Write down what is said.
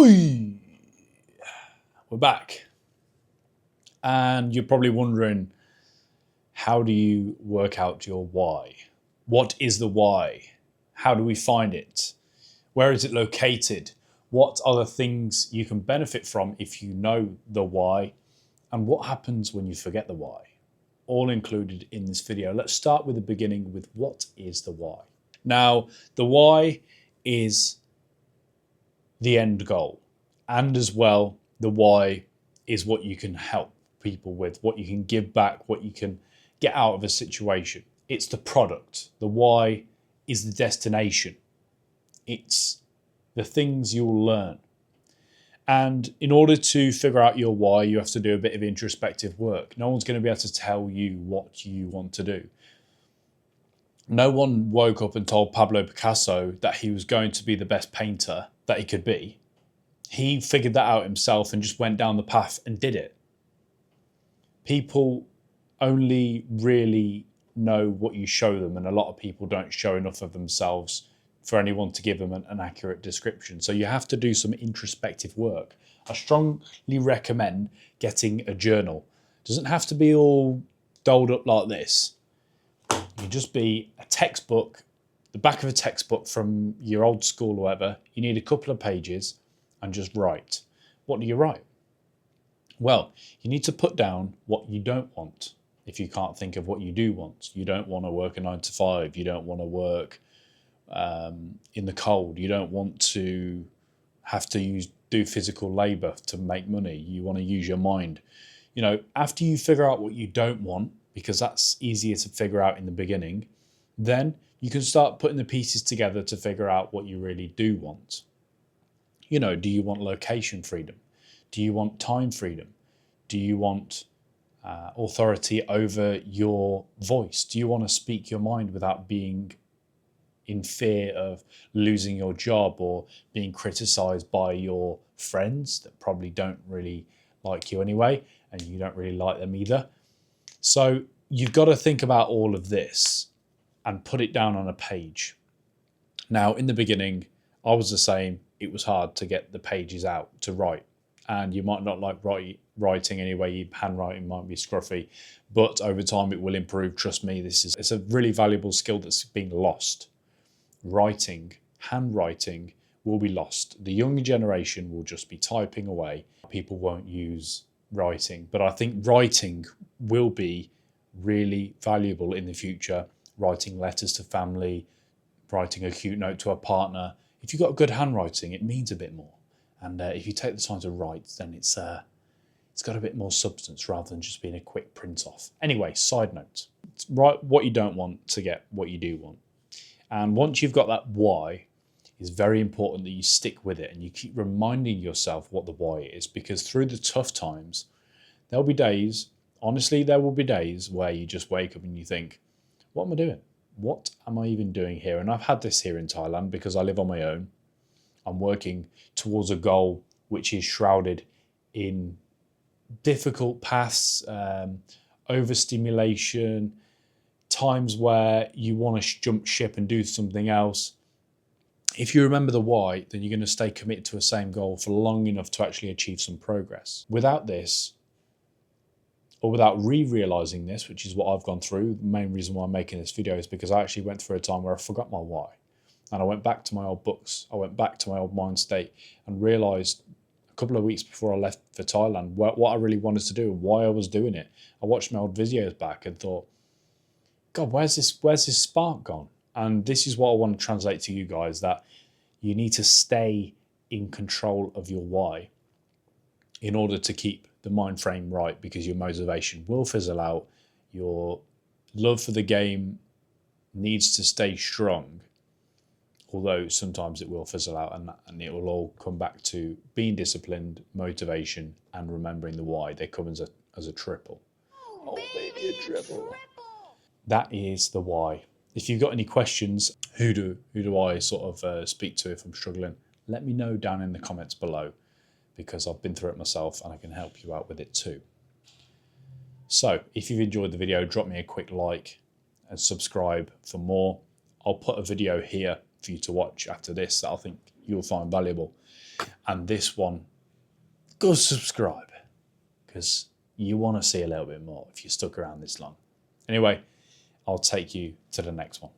Oi! We're back. And you're probably wondering, how do you work out your why? What is the why? How do we find it? Where is it located? What are the things you can benefit from if you know the why? And what happens when you forget the why? All included in this video. Let's start with the beginning with what is the why? Now, the why is the end goal. And as well, the why is what you can help people with, what you can give back, what you can get out of a situation. It's the product. The why is the destination. It's the things you'll learn. And in order to figure out your why, you have to do a bit of introspective work. No one's going to be able to tell you what you want to do. No one woke up and told Pablo Picasso that he was going to be the best painter that he could be. He figured that out himself and just went down the path and did it. People only really know what you show them, and a lot of people don't show enough of themselves for anyone to give them an accurate description. So you have to do some introspective work. I strongly recommend getting a journal. It doesn't have to be all dolled up like this. It can just be a textbook, the back of a textbook from your old school or whatever. You need a couple of pages and just write. What do you write? Well, you need to put down what you don't want. If you can't think of what you do want, you don't want to work a 9 to 5. You don't want to work in the cold. You don't want to have to do physical labor to make money. You want to use your mind. You know, after you figure out what you don't want, because that's easier to figure out in the beginning, then you can start putting the pieces together to figure out what you really do want. You know, do you want location freedom? Do you want time freedom? Do you want authority over your voice? Do you want to speak your mind without being in fear of losing your job or being criticized by your friends that probably don't really like you anyway, and you don't really like them either? So you've got to think about all of this and put it down on a page. Now, in the beginning, I was the same. It was hard to get the pages out to write. And you might not like writing anyway. Your handwriting might be scruffy, but over time it will improve. Trust me, it's a really valuable skill that's being lost. Writing, handwriting will be lost. The younger generation will just be typing away. People won't use writing, but I think writing will be really valuable in the future. Writing letters to family, writing a cute note to a partner. If you've got good handwriting, it means a bit more. And if you take the time to write, then it's got a bit more substance rather than just being a quick print off. Anyway, side note, write what you don't want to get what you do want. And once you've got that why, it's very important that you stick with it and you keep reminding yourself what the why is, because through the tough times, there'll be days, honestly, there will be days where you just wake up and you think, what am I doing? What am I even doing here? And I've had this here in Thailand because I live on my own. I'm working towards a goal which is shrouded in difficult paths, overstimulation, times where you want to jump ship and do something else. If you remember the why, then you're going to stay committed to the same goal for long enough to actually achieve some progress. Without this, or without realizing this, which is what I've gone through, the main reason why I'm making this video is because I actually went through a time where I forgot my why. And I went back to my old books. I went back to my old mind state and realized a couple of weeks before I left for Thailand what I really wanted to do and why I was doing it. I watched my old videos back and thought, God, where's this spark gone? And this is what I want to translate to you guys, that you need to stay in control of your why in order to keep the mind frame right, because your motivation will fizzle out. Your love for the game needs to stay strong, although sometimes it will fizzle out, and it will all come back to being disciplined, motivation, and remembering the why. They come as a triple. Oh, baby, a triple. That is the why. If you've got any questions, who do I sort of speak to if I'm struggling, let me know down in the comments below, because I've been through it myself and I can help you out with it too. So if you've enjoyed the video, drop me a quick like and subscribe for more. I'll put a video here for you to watch after this that I think you'll find valuable. And this one, go subscribe, because you want to see a little bit more if you stuck around this long. Anyway, I'll take you to the next one.